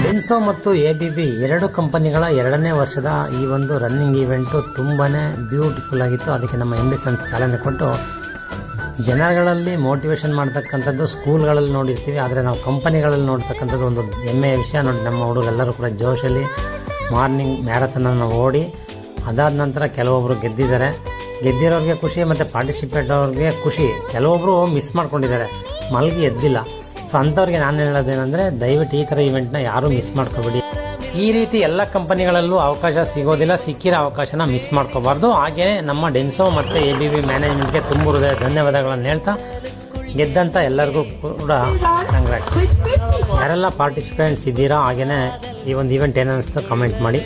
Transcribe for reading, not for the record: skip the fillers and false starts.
Denso ಮತ್ತು ABB ಎರಡು ಕಂಪನಿಗಳ 2ನೇ ವರ್ಷದ ಈ ಒಂದು ರನ್ನಿಂಗ್ ಈವೆಂಟು ತುಂಬಾ ಬ್ಯೂಟಿಫುಲ್ ಆಗಿತ್ತು. ಅದಕ್ಕೆ ನಮ್ಮ MD ಅಂತ ಚಾಲನೆ ಕೊಟ್ಟು ಜನಗಳಲ್ಲಿ ಮೋಟಿವೇಶನ್ ಮಾಡ್ತಕ್ಕಂಥದ್ದು ಸ್ಕೂಲ್ಗಳಲ್ಲಿ ನೋಡಿರ್ತೀವಿ, ಆದರೆ ನಾವು ಕಂಪನಿಗಳಲ್ಲಿ ನೋಡ್ತಕ್ಕಂಥದ್ದು ಒಂದು ಹೆಮ್ಮೆಯ ವಿಷಯ. ನೋಡಿ, ನಮ್ಮ ಹುಡುಗರೆಲ್ಲರೂ ಕೂಡ ಜೋಶಲ್ಲಿ ಮಾರ್ನಿಂಗ್ ಮ್ಯಾರಥನನ್ನು ಓಡಿ ಅದಾದ ನಂತರ ಕೆಲವೊಬ್ಬರು ಗೆದ್ದಿದ್ದಾರೆ. ಗೆದ್ದಿರೋರಿಗೆ ಖುಷಿ ಮತ್ತು ಪಾರ್ಟಿಸಿಪೇಟ್ ಅವ್ರಿಗೆ ಖುಷಿ. ಕೆಲವೊಬ್ಬರು ಮಿಸ್ ಮಾಡ್ಕೊಂಡಿದ್ದಾರೆ, ಮಲಗಿ ಎದ್ದಿಲ್ಲ. ಸೊ ಅಂಥವ್ರಿಗೆ ನಾನು ಹೇಳೋದೇನೆಂದರೆ, ದಯವಿಟ್ಟು ಈ ಥರ ಈವೆಂಟ್ನ ಯಾರೂ ಮಿಸ್ ಮಾಡ್ಕೋಬೇಡಿ. ಈ ರೀತಿ ಎಲ್ಲ ಕಂಪನಿಗಳಲ್ಲೂ ಅವಕಾಶ ಸಿಗೋದಿಲ್ಲ, ಸಿಕ್ಕಿರೋ ಅವಕಾಶನ ಮಿಸ್ ಮಾಡ್ಕೋಬಾರ್ದು. ಹಾಗೆಯೇ ನಮ್ಮ ಡೆನ್ಸೋ ಮತ್ತು ABB ಮ್ಯಾನೇಜ್ಮೆಂಟ್ಗೆ ತುಂಬ ಹೃದಯ ಧನ್ಯವಾದಗಳನ್ನು ಹೇಳ್ತಾ, ಗೆದ್ದಂಥ ಎಲ್ಲರಿಗೂ ಕೂಡ ಕಂಗ್ರಾಟ್ಸ್. ಯಾರೆಲ್ಲ ಪಾರ್ಟಿಸಿಪೆಂಟ್ಸ್ ಇದ್ದೀರಾ, ಹಾಗೆಯೇ ಈ ಒಂದು ಈವೆಂಟ್ ಏನನ್ನಿಸ್ತು ಕಮೆಂಟ್ ಮಾಡಿ.